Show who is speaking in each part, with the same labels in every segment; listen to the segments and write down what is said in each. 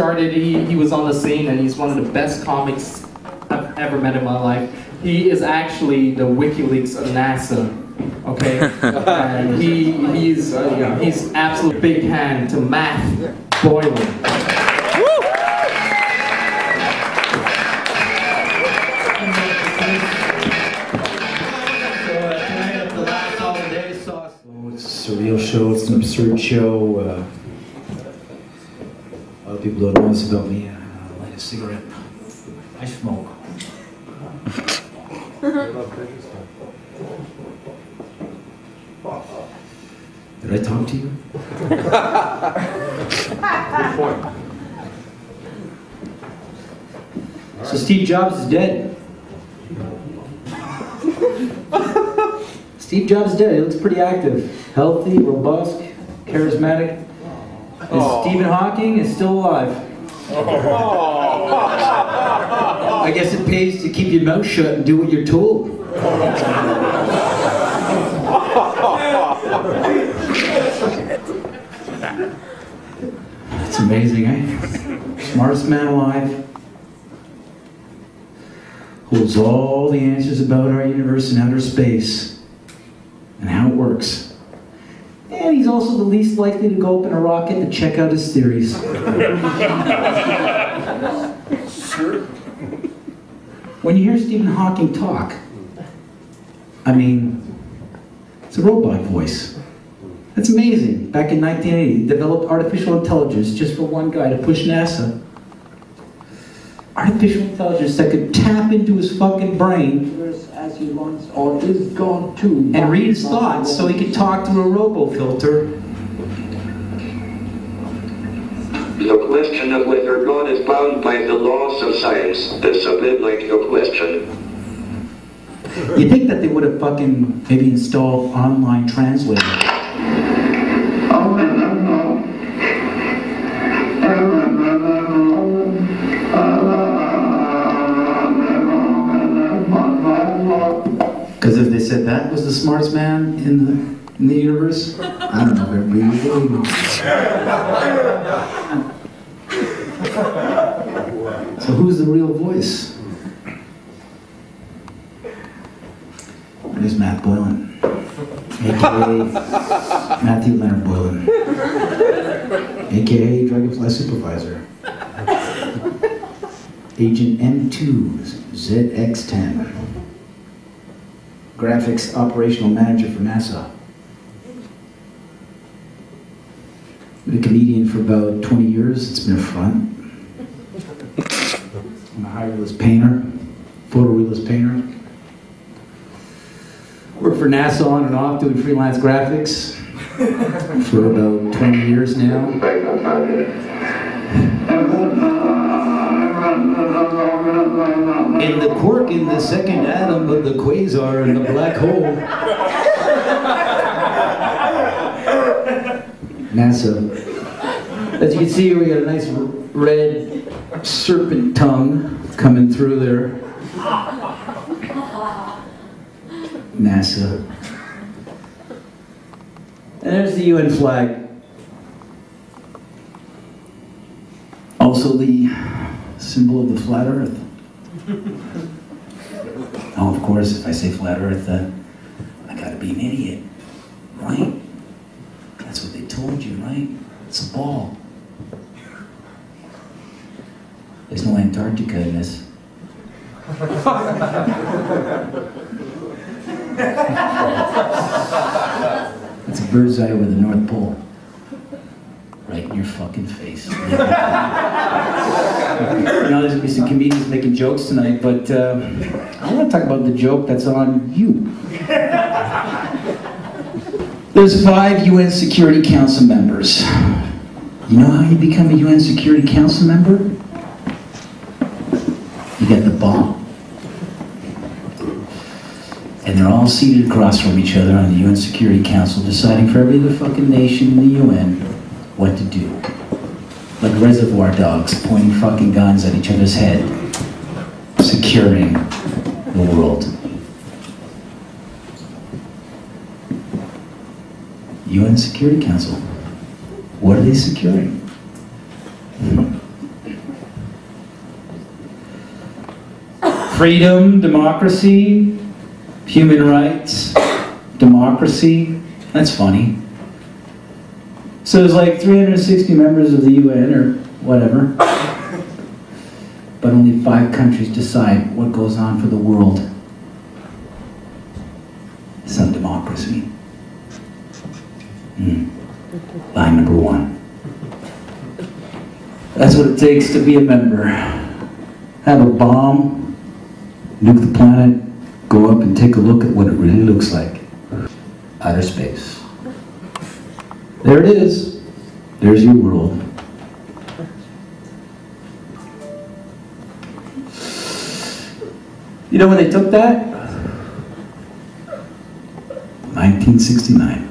Speaker 1: started, he was on the scene, and he's one of the best comics I've ever met in my life. He is actually the WikiLeaks of NASA, okay? And he's absolute big hand to Matt Boylan.
Speaker 2: It's a surreal show, it's an absurd show. A lot of people don't know this about me. I light a cigarette. I smoke. Did I talk to you?
Speaker 3: Good point.
Speaker 2: So Steve Jobs is dead. Steve Jobs is dead. He looks pretty active, healthy, robust, charismatic. And Stephen Hawking is still alive. I guess it pays to keep your mouth shut and do what you're told. That's amazing, eh? Smartest man alive. Holds all the answers about our universe and outer space and how it works. And he's also the least likely to go up in a rocket to check out his theories. When you hear Stephen Hawking talk, I mean, it's a robot voice. That's amazing. Back in 1980, he developed artificial intelligence just for one guy to push NASA. Artificial intelligence that could tap into his fucking brain
Speaker 4: as he wants, or is gone too,
Speaker 2: and read his thoughts so he could talk through a robo-filter.
Speaker 5: The question of whether God is bound by the laws of science is a bit like your question.
Speaker 2: You think that they would have fucking maybe installed online translator? Because if they said that was the smartest man in the universe, I don't know if everybody would believe him. So who's the real voice? There's Matt Boylan, a.k.a. Matthew Leonard Boylan, a.k.a. Dragonfly Supervisor, Agent M2 ZX10, Graphics Operational Manager for NASA. Been a comedian for about 20 years. It's been a front. I'm a high-realist painter, photorealist painter. Worked for NASA on and off doing freelance graphics for about 20 years now. And the quark in the second atom of the quasar in the black hole. NASA. As you can see, we got a nice red serpent tongue coming through there. NASA. And there's the UN flag. Also the symbol of the flat earth. Oh, of course, if I say flat earth, I gotta be an idiot, right? That's what they told you, right? It's a ball. There's no Antarctica in this. It's a bird's eye over the North Pole. Right in your fucking face. You know, there's gonna be some comedians making jokes tonight, but I want to talk about the joke that's on you. There's 5 UN Security Council members. You know how you become a UN Security Council member? You get the bomb. And they're all seated across from each other on the UN Security Council, deciding for every other fucking nation in the UN what to do. Like reservoir dogs pointing fucking guns at each other's head, securing the world. UN Security Council. What are they securing? freedom, democracy, human rights, democracy. That's funny. So there's like 360 members of the UN or whatever, but only 5 countries decide what goes on for the world. Some democracy. Line number 1. That's what it takes to be a member. Have a bomb, nuke the planet, go up and take a look at what it really looks like. Outer space. There it is. There's your world. You know when they took that? 1969.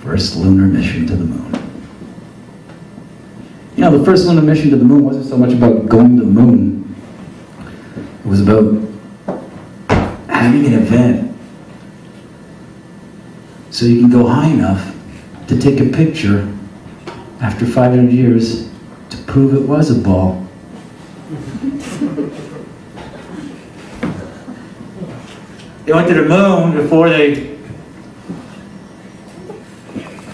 Speaker 2: First lunar mission to the moon. You know, the first lunar mission to the moon wasn't so much about going to the moon. It was about having an event so you can go high enough to take a picture after 500 years to prove it was a ball. They went to the moon before they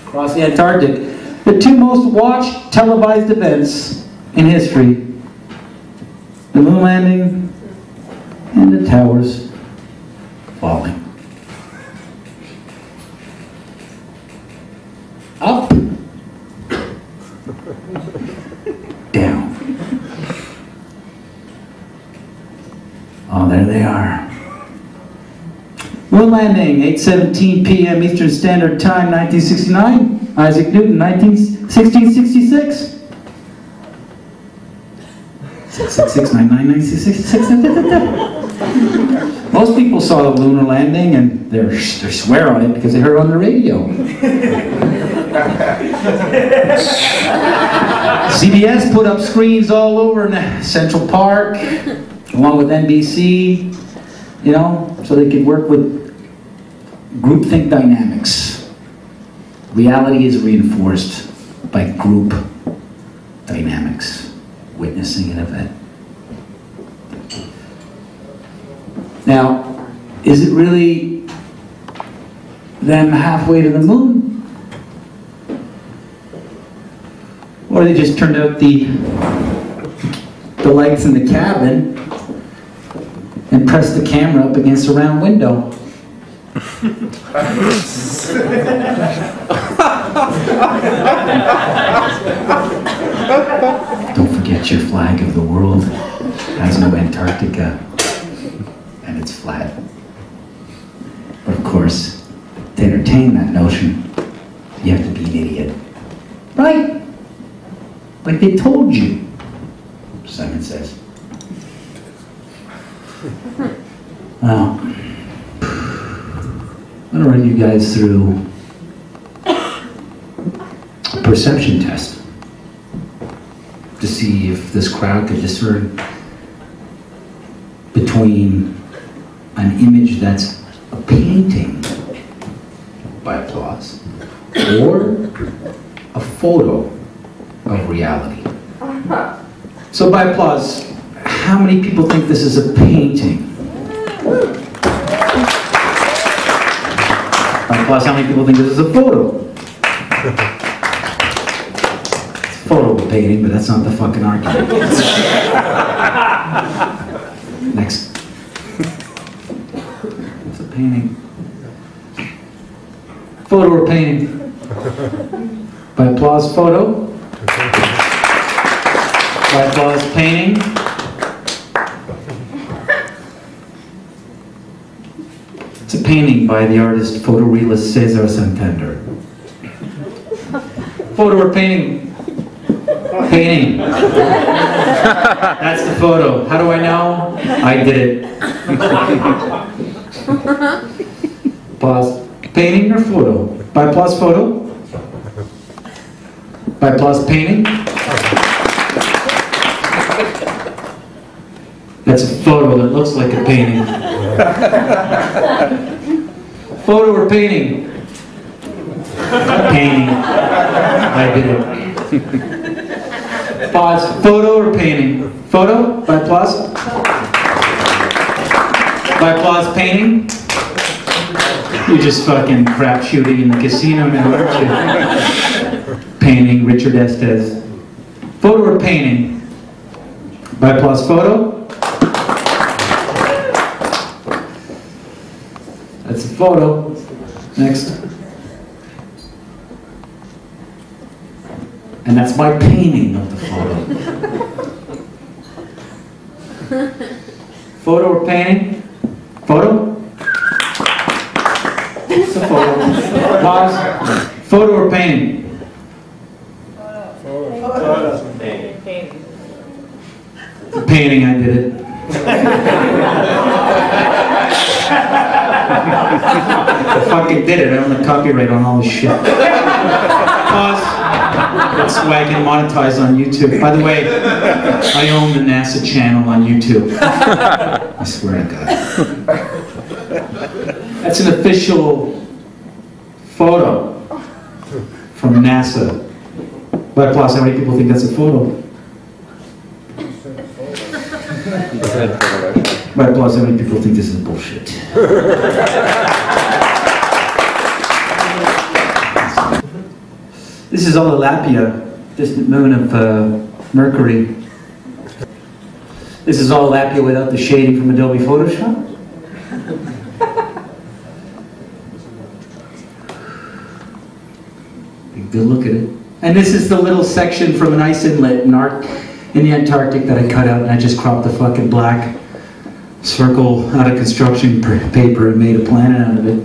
Speaker 2: crossed the Antarctic. The 2 most watched televised events in history: the moon landing and the towers falling. Up, down. Oh, there they are. Moon landing, 8:17 p.m. Eastern Standard Time, 1969. Isaac Newton, 1666. 666999666. Most people saw the lunar landing and they swear on it because they heard it on the radio. CBS put up screens all over in Central Park, along with NBC, you know, so they could work with groupthink dynamics. Reality is reinforced by group dynamics, witnessing an event. Now, is it really them halfway to the moon? Or they just turned out the lights in the cabin and pressed the camera up against a round window? Don't forget your flag of the world has no Antarctica, and it's flat. But of course, to entertain that notion, you have to be an idiot. Right? Like they told you, Simon says. Well, I'm going to run you guys through a perception test to see if this crowd could discern between an image that's a painting by applause or a photo of reality. So by applause, how many people think this is a painting? Plus, how many people think this is a photo? It's a photo of a painting, but that's not the fucking argument. Next. It's a painting. Photo or painting? By applause, photo. By applause, painting. It's a painting by the artist photorealist Cesar Santander. Photo or painting? Painting. That's the photo. How do I know? I did it. Applause. Painting or photo? By applause, photo. By applause, painting. That's a photo that looks like a painting. Photo or painting? Painting. I did it. Pause. Photo or painting? Photo? By applause? By applause, painting. You're just fucking crap shooting in the casino now, aren't you? Painting, Richard Estes. Photo or painting? By applause, photo. That's a photo. Next. And that's my painting of the photo. Photo or painting? Photo? It's a photo. Pause. Photo or painting?
Speaker 3: Photo. Painting.
Speaker 2: Painting, I did it. I fucking did it. I own the copyright on all this shit. Pause. That's why I can monetize on YouTube. By the way, I own the NASA channel on YouTube. I swear to God. That's an official photo from NASA. By applause, how many people think that's a photo? By applause, how many people think this is bullshit? This is Lapia, distant moon of Mercury. This is Lapia without the shading from Adobe Photoshop. Good look at it. And this is the little section from an ice inlet in the Antarctic that I cut out, and I just cropped the fucking black circle out of construction paper and made a planet out of it.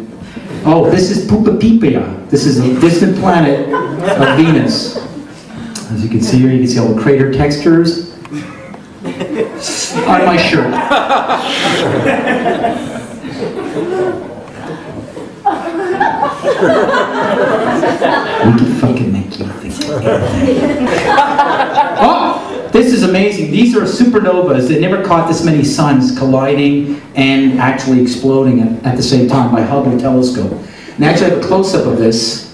Speaker 2: Oh, this is Pupapipia. This is a distant planet of Venus. As you can see here, you can see all the crater textures on my shirt. We can fucking make you think. Oh, this is amazing. These are supernovas. They never caught this many suns colliding and actually exploding at the same time by Hubble telescope. And actually I have a close-up of this.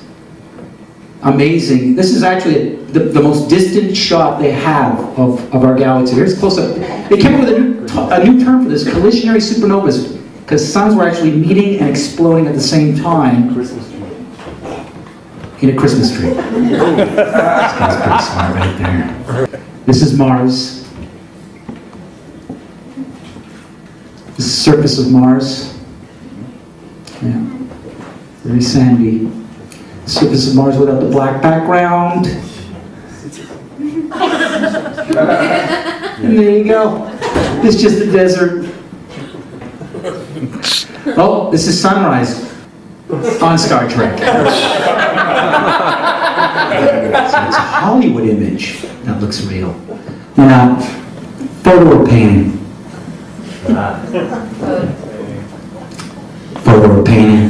Speaker 2: Amazing. This is actually the most distant shot they have of our galaxy. Here's a close-up. They came up with a new term for this, collisionary supernovas, because suns were actually meeting and exploding at the same time. In a Christmas tree. This guy's pretty smart right there. This is Mars. This is the surface of Mars. Yeah. Very sandy. The surface of Mars without the black background. And there you go. It's just a desert. Oh, this is sunrise on Star Trek. So it's a Hollywood image that looks real. Now, photo or painting? Photo or painting?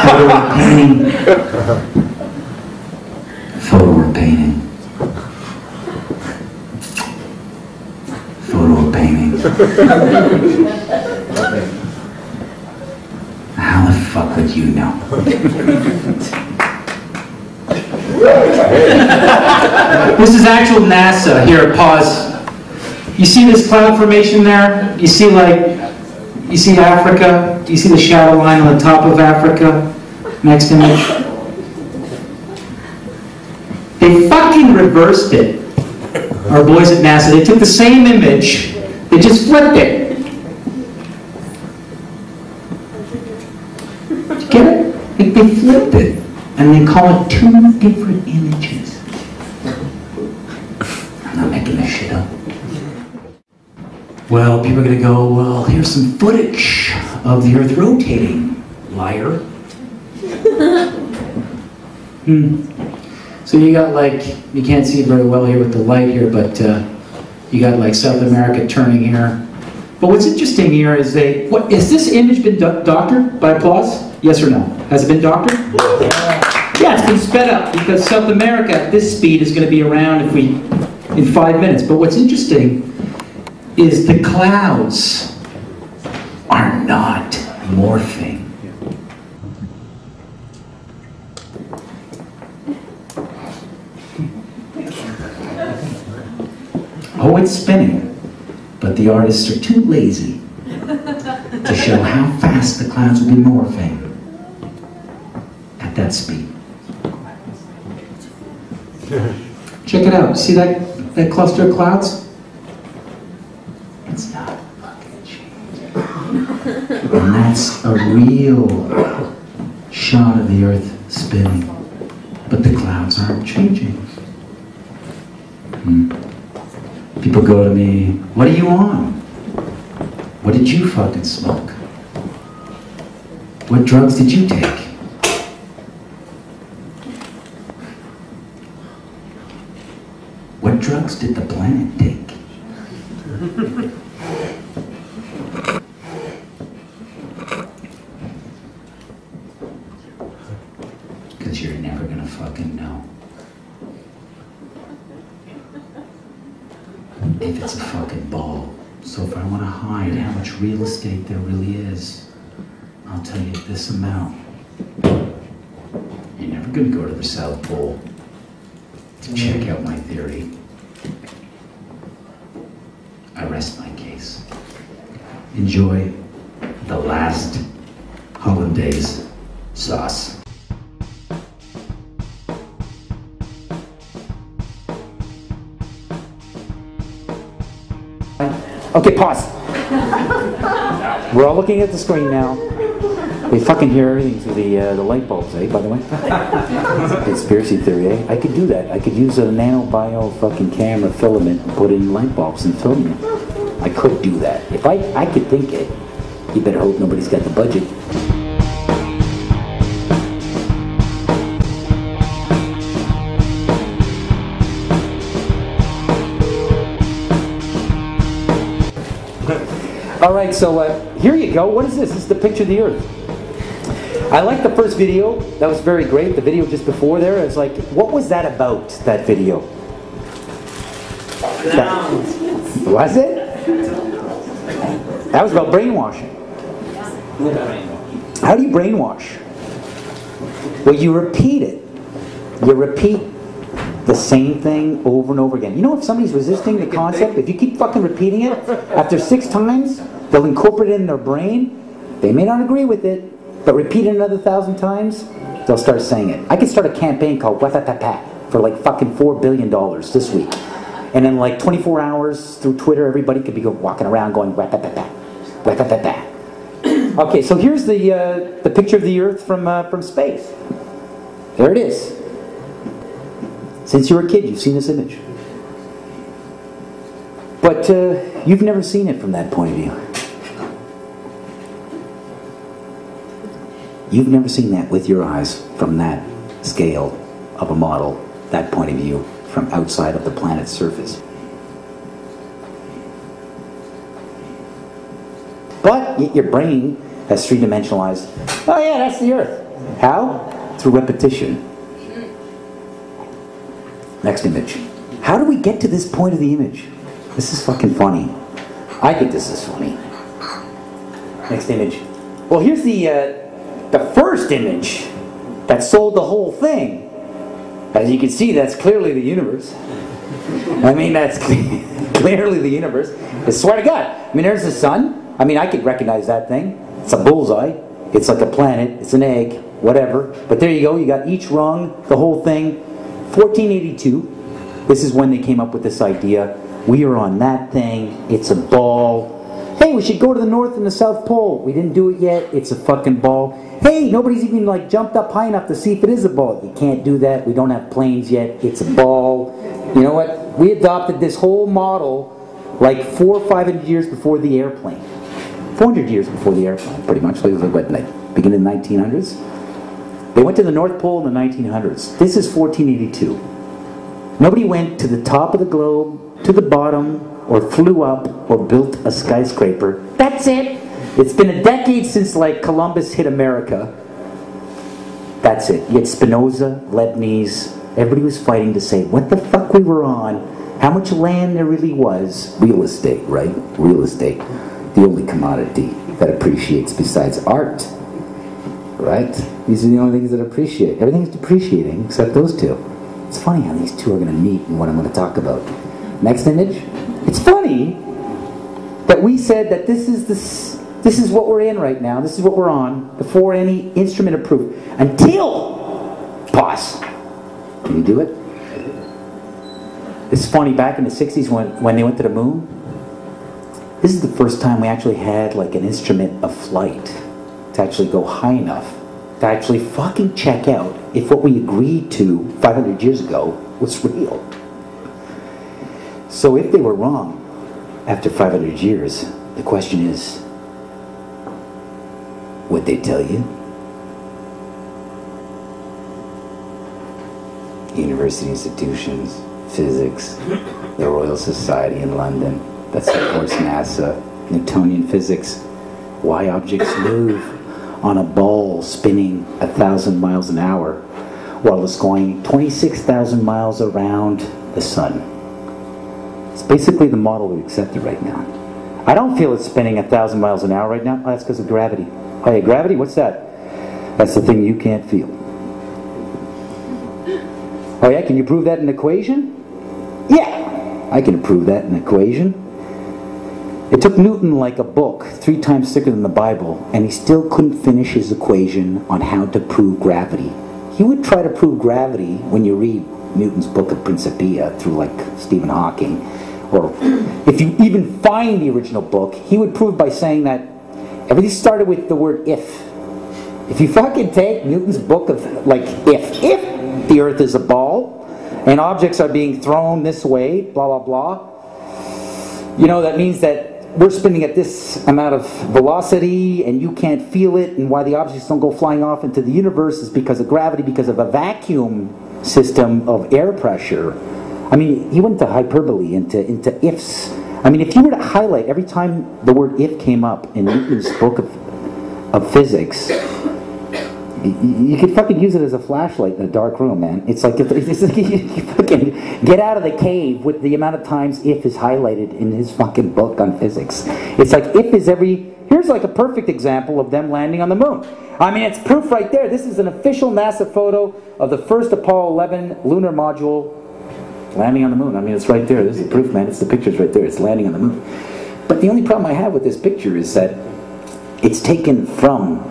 Speaker 2: Photo or painting? Photo or painting? Photo or painting? How the fuck would you know? This is actual NASA. Here, pause. You see this cloud formation there? You see Africa? Do you see the shadow line on the top of Africa? Next image. They fucking reversed it. Our boys at NASA, they took the same image, they just flipped it. Get it? They flipped it, and they call it two different images. I'm not making this shit up. Well, people are going to go, well, here's some footage of the Earth rotating, liar. So you got you can't see it very well here with the light here, but you got South America turning here. But what's interesting here is has this image been doctored by applause? Yes or no? Has it been doctored? Yeah, it's been sped up because South America at this speed is going to be around in 5 minutes. But what's interesting is the clouds are not morphing. Oh, it's spinning. but the artists are too lazy to show how fast the clouds will be morphing at that speed. Check it out. See that cluster of clouds? It's not fucking changing. And that's a real shot of the Earth spinning. But the clouds aren't changing. People go to me, what are you on? What did you fucking smoke? What drugs did you take? What drugs did the planet take? Because you're never gonna fucking know. If it's a fucking ball. So if I want to hide how much real estate there really is, I'll tell you this amount. You're never gonna go to the South Pole to check out my theory. I rest my case. Enjoy the last hollandaise sauce.
Speaker 6: Okay, pause. We're all looking at the screen now. We fucking hear everything through the light bulbs, eh, by the way? Conspiracy theory, eh? I could do that. I could use a nano-bio fucking camera filament and put in light bulbs and film them. I could do that. If I could think it, you better hope nobody's got the budget. All right, so here you go. What is this? This is the picture of the Earth. I like the first video. That was very great. The video just before there, it's like, what was that about, that video? Was it? That was about brainwashing. How do you brainwash? Well, you repeat it. You repeat the same thing over and over again. You know, if somebody's resisting the concept, if you keep fucking repeating it, after 6 times, they'll incorporate it in their brain. They may not agree with it, but repeat it another 1,000 times, they'll start saying it. I could start a campaign called Wah-Fa-Pa-Pa for like fucking $4 billion this week. And in like 24 hours through Twitter, everybody could be walking around going Wah-Fa-Pa-Pa, Wah-Fa-Pa-Pa. Okay, so here's the picture of the Earth from space. There it is. Since you were a kid, you've seen this image. But you've never seen it from that point of view. You've never seen that with your eyes from that scale of a model, that point of view, from outside of the planet's surface. But your brain has three-dimensionalized, oh yeah, that's the Earth. How? Through repetition. Next image. How do we get to this point of the image? This is fucking funny. I think this is funny. Next image. Well, here's the first image that sold the whole thing. As you can see, that's clearly the universe. I mean, that's clearly the universe. I swear to God. I mean, there's the sun. I mean, I could recognize that thing. It's a bullseye. It's like a planet. It's an egg. Whatever. But there you go. You got each rung, the whole thing. 1482, this is when they came up with this idea. We are on that thing. It's a ball. Hey, we should go to the North and the South Pole. We didn't do it yet. It's a fucking ball. Hey, nobody's even like jumped up high enough to see if it is a ball. You can't do that. We don't have planes yet. It's a ball. You know what? We adopted this whole model like 400 or 500 years before the airplane. 400 years before the airplane, pretty much. Like, what, like beginning of the 1900s? They went to the North Pole in the 1900s. This is 1482. Nobody went to the top of the globe, to the bottom, or flew up, or built a skyscraper. That's it. It's been a decade since like Columbus hit America. That's it. You had Spinoza, Leibniz. Everybody was fighting to say what the fuck we were on, how much land there really was. Real estate, right? Real estate. The only commodity that appreciates besides art. Right? These are the only things that appreciate. Everything's depreciating except those two. It's funny how these two are going to meet and what I'm going to talk about. Next image. It's funny But we said that this is what we're in right now. This is what we're on before any instrument of proof. Until, pause. Can you do it? It's funny, back in the 60s when they went to the moon, this is the first time we actually had like an instrument of flight to actually go high enough to actually fucking check out if what we agreed to 500 years ago was real. So if they were wrong after 500 years, the question is, would they tell you? University institutions, physics, the Royal Society in London that supports NASA, Newtonian physics, why objects move on a ball spinning 1,000 miles an hour while it's going 26,000 miles around the sun. It's basically the model we accepted right now. I don't feel it's spinning 1,000 miles an hour right now. Oh, that's because of gravity. Oh yeah, gravity? What's that? That's the thing you can't feel. Oh yeah, can you prove that in an equation? Yeah, I can prove that in an equation. It took Newton like a book 3 times thicker than the Bible, and he still couldn't finish his equation on how to prove gravity. He would try to prove gravity when you read Newton's book of Principia through like Stephen Hawking, or if you even find the original book, he would prove by saying that everything started with the word if. If you fucking take Newton's book of like if the earth is a ball and objects are being thrown this way, blah blah blah, you know, that means that we're spinning at this amount of velocity and you can't feel it, and why the objects don't go flying off into the universe is because of gravity, because of a vacuum system of air pressure. I mean, he went into hyperbole, into ifs. I mean, if you were to highlight every time the word if came up in Newton's book of physics, you could fucking use it as a flashlight in a dark room, man. It's like, it's like you fucking get out of the cave with the amount of times if is highlighted in his fucking book on physics. It's like if is every... Here's like a perfect example of them landing on the moon. I mean, it's proof right there. This is an official NASA photo of the first Apollo 11 lunar module landing on the moon. I mean, it's right there. This is the proof, man. It's the pictures right there. It's landing on the moon. But the only problem I have with this picture is that it's taken from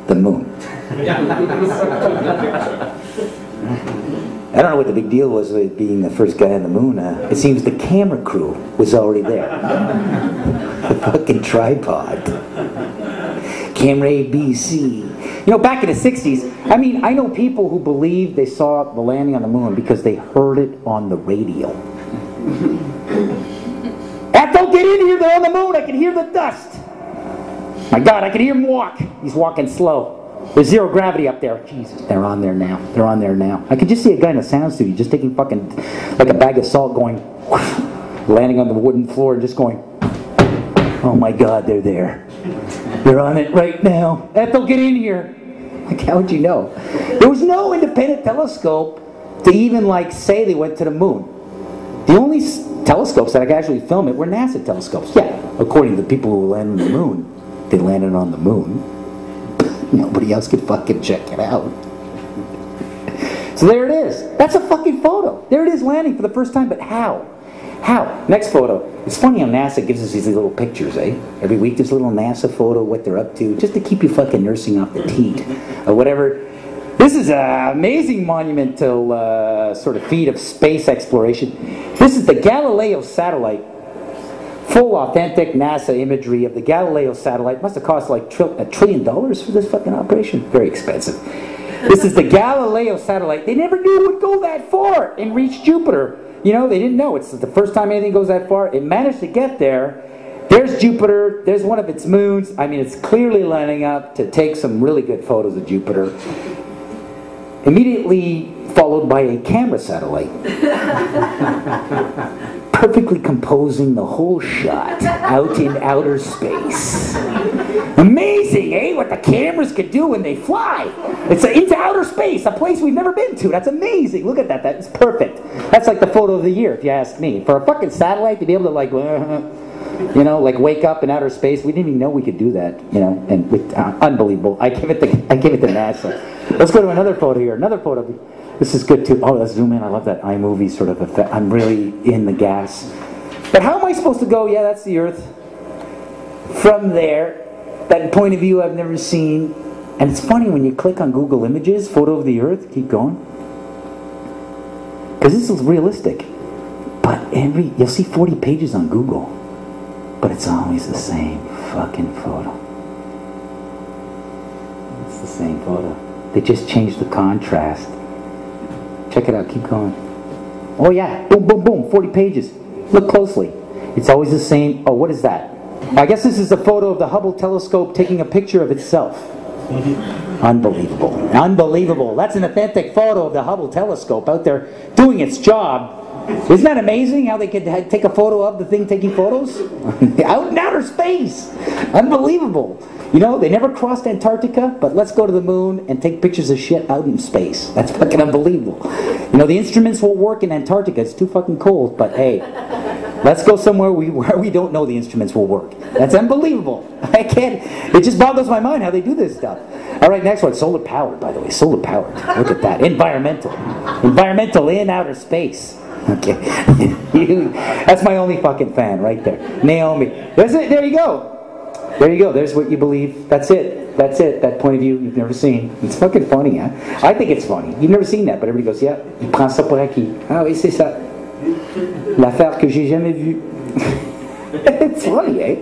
Speaker 6: the moon. I don't know what the big deal was with being the first guy on the moon. It seems the camera crew was already there. The fucking tripod. Camera A, B, C. You know, back in the 60s, I mean, I know people who believe they saw the landing on the moon because they heard it on the radio. Ethel, get in here, they're on the moon, I can hear the dust. My God, I can hear him walk. He's walking slow. There's zero gravity up there. Jesus, they're on there now. They're on there now. I could just see a guy in a sound studio just taking fucking, like a bag of salt going, landing on the wooden floor and just going, oh my God, they're there. They're on it right now. Ethel, get in here. Like, how would you know? There was no independent telescope to even like say they went to the moon. The only telescopes that I could actually film it were NASA telescopes. Yeah, according to the people who landed on the moon, they landed on the moon. Nobody else could fucking check it out. So there it is. That's a fucking photo. There it is landing for the first time, but how? How? Next photo. It's funny how NASA gives us these little pictures, eh? Every week there's a little NASA photo, what they're up to, just to keep you fucking nursing off the teat or whatever. This is an amazing monumental sort of feat of space exploration. This is the Galileo satellite. Full authentic NASA imagery of the Galileo satellite. Must have cost like $1 trillion for this fucking operation. Very expensive. This is the Galileo satellite. They never knew it would go that far and reach Jupiter. You know, they didn't know. It's the first time anything goes that far. It managed to get there. There's Jupiter. There's one of its moons. I mean, it's clearly lining up to take some really good photos of Jupiter. Immediately followed by a camera satellite. Perfectly composing the whole shot out in outer space. Amazing, eh? What the cameras can do when they fly. It's into outer space, a place we've never been to. That's amazing. Look at that. That's perfect. That's like the photo of the year, if you ask me. For a fucking satellite to be able to like, you know, like wake up in outer space, we didn't even know we could do that. You know, and with, unbelievable. I give it to NASA. Let's go to another photo here. Another photo. This is good too. Oh, let's zoom in. I love that iMovie sort of effect. I'm really in the gas. But how am I supposed to go? Yeah, that's the Earth. from there. That point of view I've never seen. And it's funny when you click on Google Images, photo of the Earth, keep going. Because this is realistic. But you'll see 40 pages on Google. But it's always the same fucking photo. It's the same photo. They just changed the contrast. Check it out, keep going. Oh yeah, boom, boom, boom, 40 pages. Look closely. It's always the same. Oh, what is that? I guess this is a photo of the Hubble telescope taking a picture of itself. Unbelievable. Unbelievable. That's an authentic photo of the Hubble telescope out there doing its job. Isn't that amazing how they could take a photo of the thing taking photos? Out in outer space. Unbelievable. You know, they never crossed Antarctica, but let's go to the moon and take pictures of shit out in space. That's fucking unbelievable. You know, the instruments will work in Antarctica. It's too fucking cold, but hey, let's go somewhere where we don't know the instruments will work. That's unbelievable. I can't, it just boggles my mind how they do this stuff. All right, next one. Solar powered, by the way. Solar powered. Look at that. Environmental. Environmental in outer space. Okay. That's my only fucking fan right there. Naomi. That's it. There you go. There you go. There's what you believe. That's it. That's it. That point of view you've never seen. It's fucking funny, huh? I think it's funny. You've never seen that, but everybody goes, yeah, il prend ça pour acquis. Ah oui, c'est ça. L'affaire que j'ai jamais vue. It's funny, eh?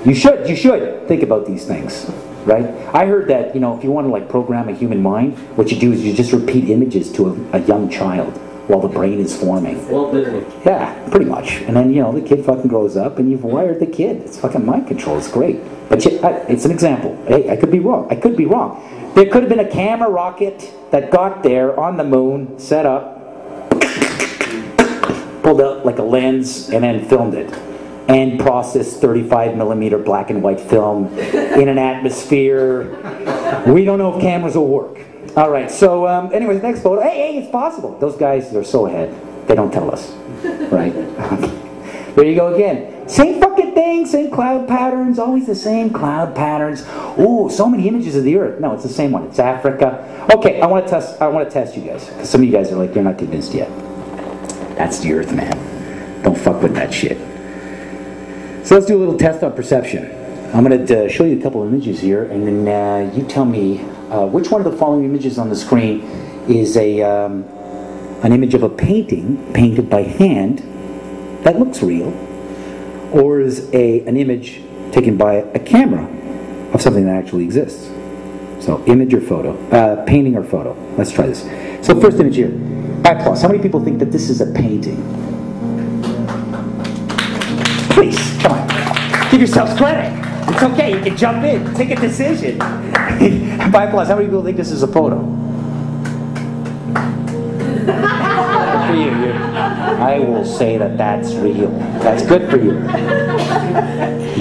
Speaker 6: You should think about these things, right? I heard that, you know, if you want to like program a human mind, what you do is you just repeat images to a young child while the brain is forming.
Speaker 3: Walt Disney.
Speaker 6: Yeah, pretty much. And then, you know, the kid fucking grows up and you've wired the kid. It's fucking mind control. It's great. But it's an example. Hey, I could be wrong. I could be wrong. There could have been a camera rocket that got there on the moon, set up, pulled out like a lens, and then filmed it. And processed 35mm black and white film in an atmosphere. We don't know if cameras will work. All right, so anyways, next photo. Hey, it's possible. Those guys are so ahead. They don't tell us, right? There you go again. Same fucking thing, same cloud patterns, always the same cloud patterns. Ooh, so many images of the Earth. No, it's the same one. It's Africa. Okay, I want to test you guys, because some of you guys are like, you're not convinced yet. That's the Earth, man. Don't fuck with that shit. So let's do a little test on perception. I'm going to show you a couple of images here, and then you tell me which one of the following images on the screen is an image of a painting painted by hand that looks real, or is an image taken by a camera of something that actually exists. So image or photo, painting or photo. Let's try this. So first image here. Applause. How many people think that this is a painting? Please, come on. Give yourselves credit. It's okay, you can jump in, take a decision. By applause, how many people think this is a photo? Good for you. I will say that that's real. That's good for you.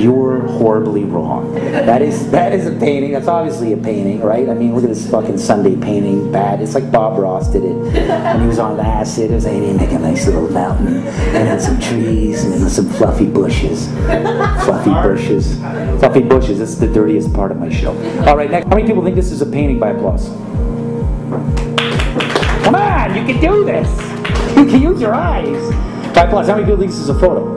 Speaker 6: You're horribly wrong. That is a painting. That's obviously a painting, right? I mean, look at this fucking Sunday painting. Bad. It's like Bob Ross did it. And he was on acid. It was like, he didn't make a nice little mountain. And then some trees and then some fluffy bushes. Fluffy bushes. Fluffy bushes. That's the dirtiest part of my show. All right, next. How many people think this is a painting by applause? Come on, you can do this. You can use your eyes. By applause, how many people think this is a photo?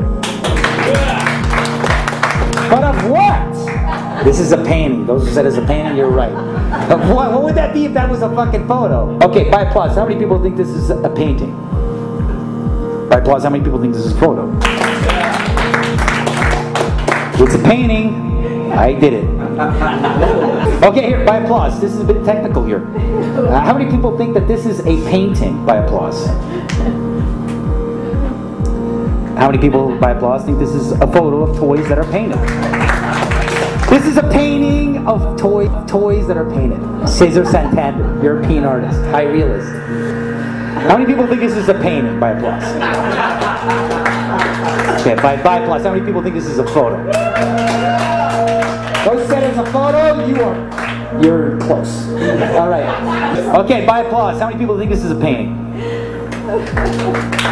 Speaker 6: But of what? This is a painting. Those who said it's a painting, you're right. Of what? What would that be if that was a fucking photo? Okay, by applause, how many people think this is a painting? By applause, how many people think this is a photo? It's a painting. I did it. Okay, here, by applause. This is a bit technical here. How many people think that this is a painting? By applause. How many people, by applause, think this is a photo of toys that are painted? This is a painting of toys that are painted. Cesar Santander, European artist, high realist. How many people think this is a painting? By applause. Okay, by applause, how many people think this is a photo? Those said it's a photo, you're close. All right. Okay, by applause, how many people think this is a painting?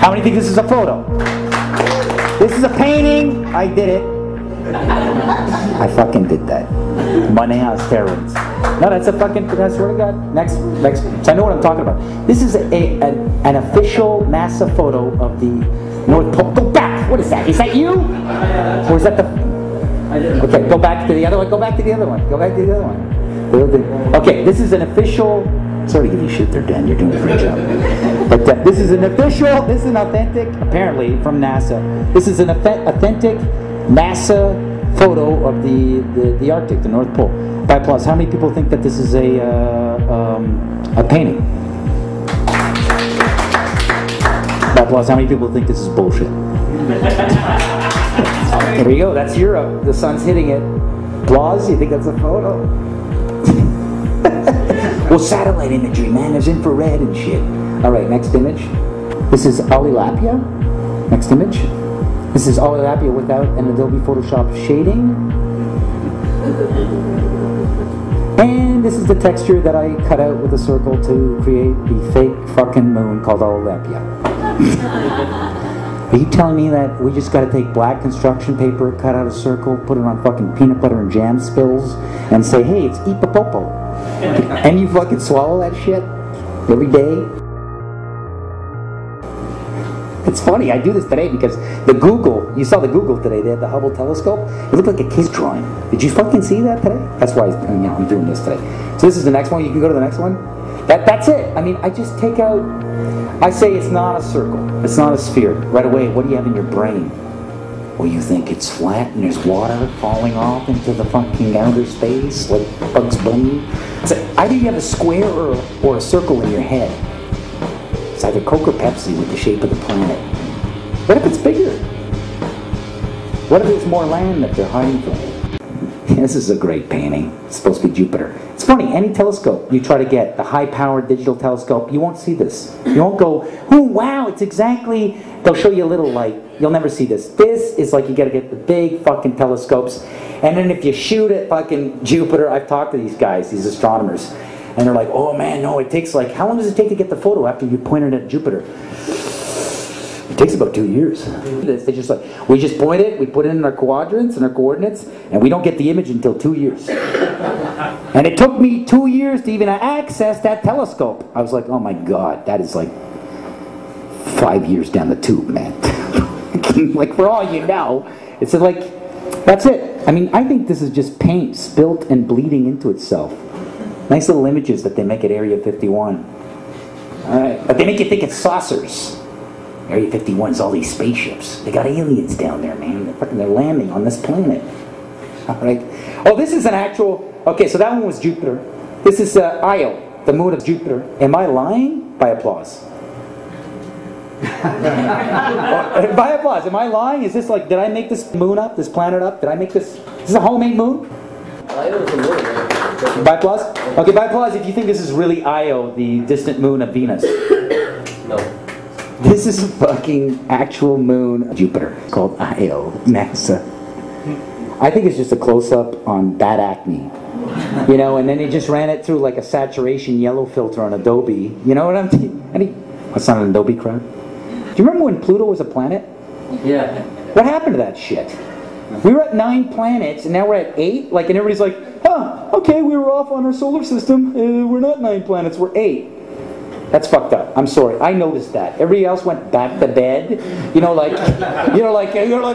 Speaker 6: How many think this is a photo? This is a painting. I did it. I fucking did that. Money on steroids. No, that's a fucking, I swear to God. Next. So I know what I'm talking about. This is an official NASA photo of the North Pole. Go back! What is that? Is that you? Or is that the... Okay, go back to the other one. Go back to the other one. Go back to the other one. Okay, this is an official. Sorry to give you shit there, Dan. You're doing a great job. But this is an official. This is an authentic, apparently from NASA. This is an authentic NASA photo of the Arctic, the North Pole. By applause. How many people think that this is a painting? By applause. How many people think this is bullshit? There you go. That's Europe. The sun's hitting it. Applause. You think that's a photo? Well, satellite imagery, man. There's infrared and shit. All right, next image. This is Olilapia. Next image. This is Olilapia without an Adobe Photoshop shading. And this is the texture that I cut out with a circle to create the fake fucking moon called Olilapia. Are you telling me that we just got to take black construction paper, cut out a circle, put it on fucking peanut butter and jam spills, and say, hey, it's Ipapopo? And you fucking swallow that shit every day? It's funny, I do this today because the Google, you saw the Google today, they had the Hubble telescope. It looked like a kid's drawing. Did you fucking see that today? That's why I'm doing this today. So this is the next one. You can go to the next one. That's it. I mean, I just take out, I say it's not a circle. It's not a sphere. Right away, what do you have in your brain? Well, you think it's flat and there's water falling off into the fucking outer space like Bugs Bunny? So either you have a square or a circle in your head. It's either Coke or Pepsi with the shape of the planet. What if it's bigger? What if there's more land that they're hiding from? This is a great painting. It's supposed to be Jupiter. It's funny, any telescope you try to get, the high-powered digital telescope, you won't see this. You won't go, oh wow, it's exactly, they'll show you a little light. You'll never see this. This is like you gotta get the big fucking telescopes, and then if you shoot at fucking Jupiter, I've talked to these guys, these astronomers, and they're like, oh man, no, it takes like, how long does it take to get the photo after you point it at Jupiter? It takes about 2 years. They just like, we just point it, we put it in our quadrants and our coordinates, and we don't get the image until 2 years. And it took me 2 years to even access that telescope. I was like, oh my God, that is like 5 years down the tube, man. Like, for all you know, it's like, that's it. I mean, I think this is just paint spilt and bleeding into itself. Nice little images that they make at Area 51. All right, but they make you think it's saucers. Area 51's all these spaceships. They got aliens down there, man. They're landing on this planet. All right. Oh, this is an actual... Okay, so that one was Jupiter. This is Io, the moon of Jupiter. Am I lying? By applause. By applause. Am I lying? Is this like... Did I make this moon up? This planet up? Did I make this... Is this a homemade moon?
Speaker 3: Io is a moon, right?
Speaker 6: By applause? Okay, by applause if you think this is really Io, the distant moon of Venus.
Speaker 3: No.
Speaker 6: This is a fucking actual moon of Jupiter called Io, NASA. I think it's just a close-up on bad acne. You know, and then he just ran it through like a saturation yellow filter on Adobe. You know what I'm saying? What's not an Adobe crowd? Do you remember when Pluto was a planet?
Speaker 3: Yeah.
Speaker 6: What happened to that shit? We were at 9 planets, and now we're at 8? Like, and everybody's like, huh, okay, we were off on our solar system. We're not 9 planets, we're 8. That's fucked up. I'm sorry. I noticed that. Everybody else went back to bed. You know, like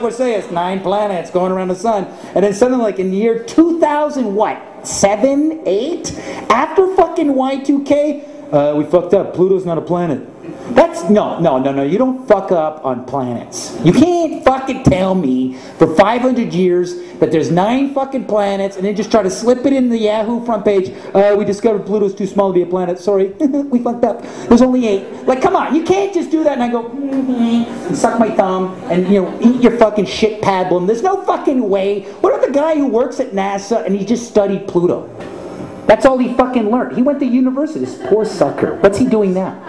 Speaker 6: we're saying, it's 9 planets going around the sun. And then suddenly, like in the year 2000, what? 7, 8? After fucking Y2K, we fucked up. Pluto's not a planet. That's, no. You don't fuck up on planets. You can't fucking tell me for 500 years that there's 9 fucking planets and then just try to slip it in the Yahoo front page. We discovered Pluto's too small to be a planet. Sorry, we fucked up. There's only 8. Like, come on, you can't just do that and I go, and suck my thumb and, you know, eat your fucking shit pablum. There's no fucking way. What about the guy who works at NASA and he just studied Pluto? That's all he fucking learned. He went to university, this poor sucker. What's he doing now?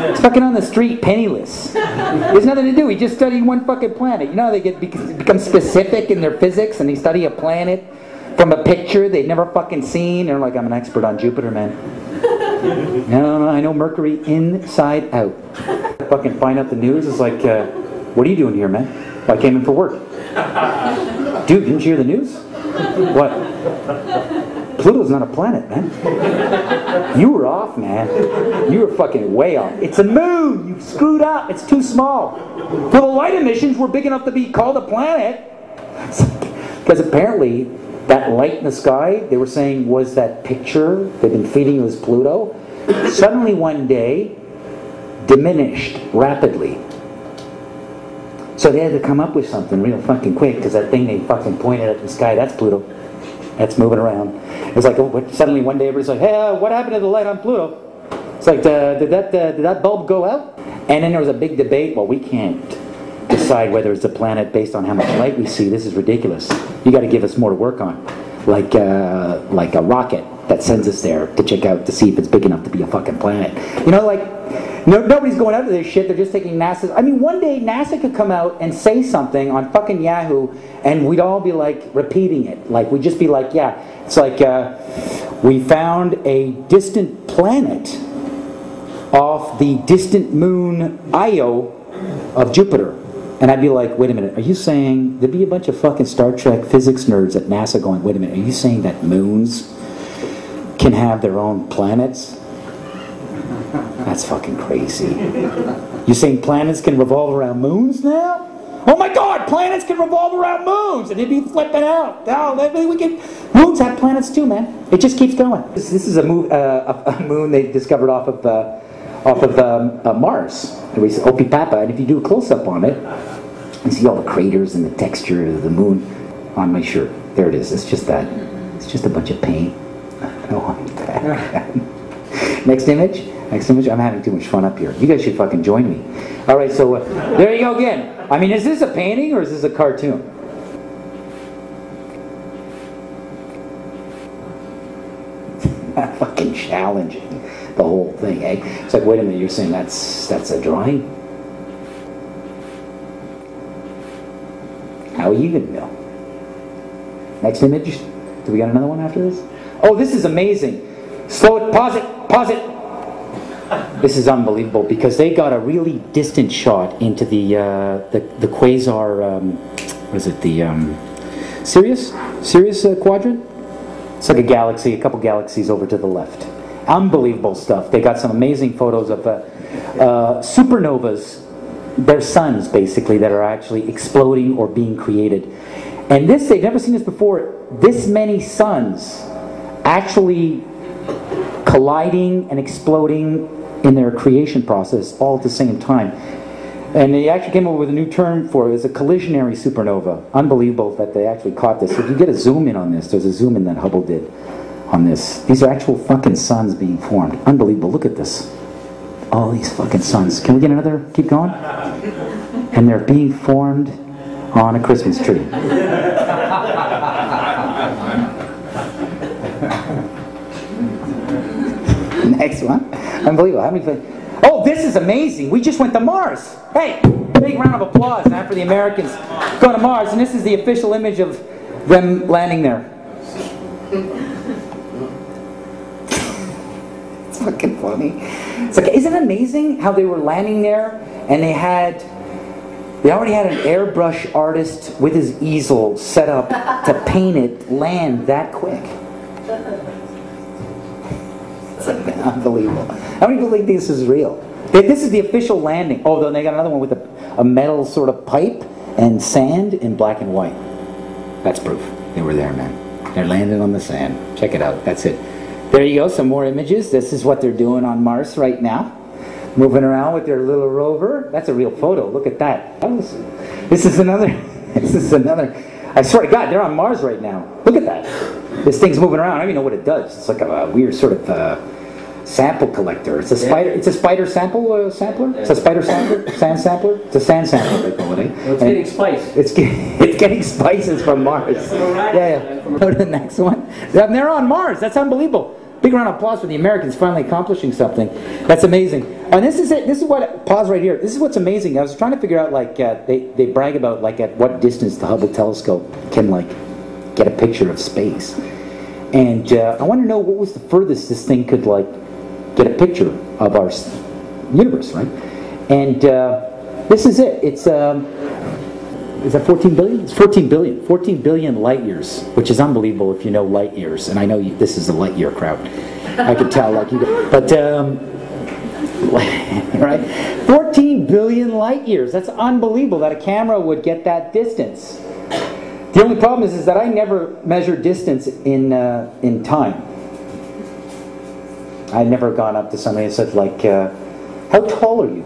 Speaker 6: He's fucking on the street, penniless. He has nothing to do. He just studied one fucking planet. You know how they become specific in their physics and they study a planet from a picture they've never fucking seen? They're like, I'm an expert on Jupiter, man. No, I know Mercury inside out. Fucking find out the news. It's like, what are you doing here, man? Well, I came in for work. Dude, didn't you hear the news? What? Pluto's not a planet, man. You were off, man. You were fucking way off. It's a moon. You screwed up. It's too small. Well, the light emissions were big enough to be called a planet. It's like, Because apparently that light in the sky, they were saying was that picture they've been feeding you as Pluto, suddenly one day diminished rapidly. So they had to come up with something real fucking quick, because that thing they fucking pointed at the sky, that's Pluto. That's moving around. It's like, oh, suddenly one day everybody's like, hey, what happened to the light on Pluto? It's like, did that bulb go out? And then there was a big debate. Well, we can't decide whether it's a planet based on how much light we see. This is ridiculous. You got to give us more to work on, like a rocket that sends us there to check out to see if it's big enough to be a fucking planet. You know, like nobody's going out to this shit. They're just taking NASA's. I mean, one day NASA could come out and say something on fucking Yahoo, and we'd all be like repeating it. Like we'd just be like, yeah, it's like we found a distant planet off the distant moon Io of Jupiter. And I'd be like, wait a minute, are you saying, there'd be a bunch of fucking Star Trek physics nerds at NASA going, wait a minute, are you saying that moons can have their own planets? That's fucking crazy. You saying planets can revolve around moons now? Oh my God, planets can revolve around moons! And they'd be flipping out. Moons have planets too, man. It just keeps going. This is a moon they discovered off of Mars. Opipapa, and if you do a close-up on it, you see all the craters and the texture of the moon on my shirt. There it is. It's just that. It's just a bunch of paint. Oh, Next image. Next image. I'm having too much fun up here. You guys should fucking join me. All right, so there you go again. I mean, is this a painting or is this a cartoon? Fucking challenging the whole thing, eh? It's like, wait a minute, you're saying that's a drawing? How are you gonna know? Next image. Do we got another one after this? Oh, this is amazing. Slow it, pause it. This is unbelievable because they got a really distant shot into the quasar. What is it? The Sirius quadrant. It's like a galaxy, a couple galaxies over to the left. Unbelievable stuff. They got some amazing photos of supernovas, their suns basically, that are actually exploding or being created. And this, they've never seen this before. This many suns actually colliding and exploding in their creation process all at the same time. And they actually came up with a new term for it. It's a collisionary supernova. Unbelievable that they actually caught this. If you get a zoom in on this, there's a zoom in that Hubble did on this. These are actual fucking suns being formed. Unbelievable. Look at this. All these fucking suns. Can we get another? Keep going? And they're being formed on a Christmas tree. Next one. Unbelievable. How many? Oh, this is amazing. We just went to Mars. Hey, big round of applause now for the Americans going to Mars. And this is the official image of them landing there. It's fucking funny. It's like, isn't it amazing how they were landing there and they already had an airbrush artist with his easel set up to paint it, land that quick. It's like, unbelievable. How many people think this is real? This is the official landing. Oh, then they got another one with a metal sort of pipe and sand in black and white. That's proof. They were there, man. They're landing on the sand. Check it out. That's it. There you go. Some more images. This is what they're doing on Mars right now. Moving around with their little rover. That's a real photo. Look at that. This is another. This is another. I swear to God, they're on Mars right now. Look at that. This thing's moving around. I don't even know what it does. It's like a weird sort of sample collector. It's a spider. It's a spider sampler. It's a spider sampler. Sand sampler. It's a sand sampler. They call it. Eh?
Speaker 3: Well, it's getting spice.
Speaker 6: It's getting spices from Mars. Yeah. Go to the next one. They're on Mars. That's unbelievable. Big round of applause for the Americans finally accomplishing something. That's amazing. And this is it. This is what, pause right here. This is what's amazing. I was trying to figure out, like, they brag about, like, at what distance the Hubble telescope can, like, get a picture of space. And I want to know what was the furthest this thing could, like, get a picture of our universe, right? And this is it. It's, is that 14 billion? It's 14 billion. 14 billion light years, which is unbelievable if you know light years. And I know this is a light year crowd. I could tell, like you. But right, 14 billion light years. That's unbelievable that a camera would get that distance. The only problem is that I never measure distance in time. I've never gone up to somebody and said, like, how tall are you?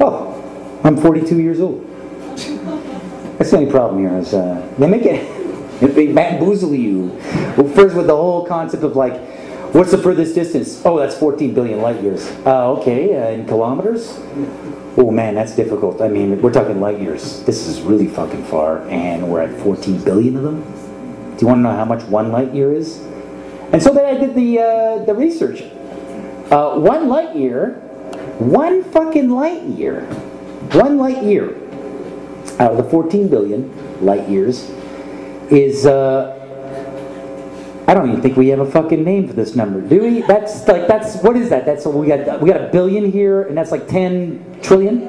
Speaker 6: Oh, I'm 42 years old. That's the only problem here is they make it, they bamboozle you. Well, first with the whole concept of like, what's the furthest distance? Oh, that's 14 billion light years. Okay, in kilometers? Oh man, that's difficult. I mean, we're talking light years. This is really fucking far, and we're at 14 billion of them. Do you want to know how much 1 light year is? And so then I did the research. 1 light year, 1 fucking light year, 1 light year out of the 14 billion light years is, I don't even think we have a fucking name for this number, do we? That's, what is that? That's, we got a billion here, and that's like 10 trillion?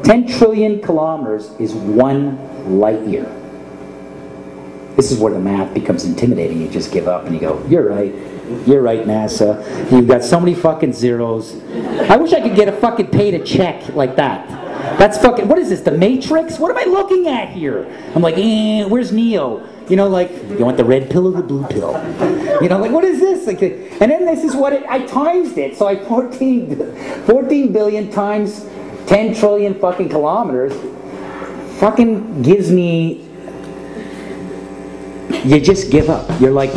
Speaker 6: 10 trillion kilometers is 1 light year. This is where the math becomes intimidating. You just give up and you go, you're right, NASA. You've got so many fucking zeros. I wish I could get a fucking paid a check like that. That's fucking, what is this, the Matrix? What am I looking at here? I'm like, where's Neo? You know, like, you want the red pill or the blue pill? You know, like, what is this? Like, and then this is what I times it. So I 14 billion times 10 trillion fucking kilometers fucking gives me, you just give up. You're like,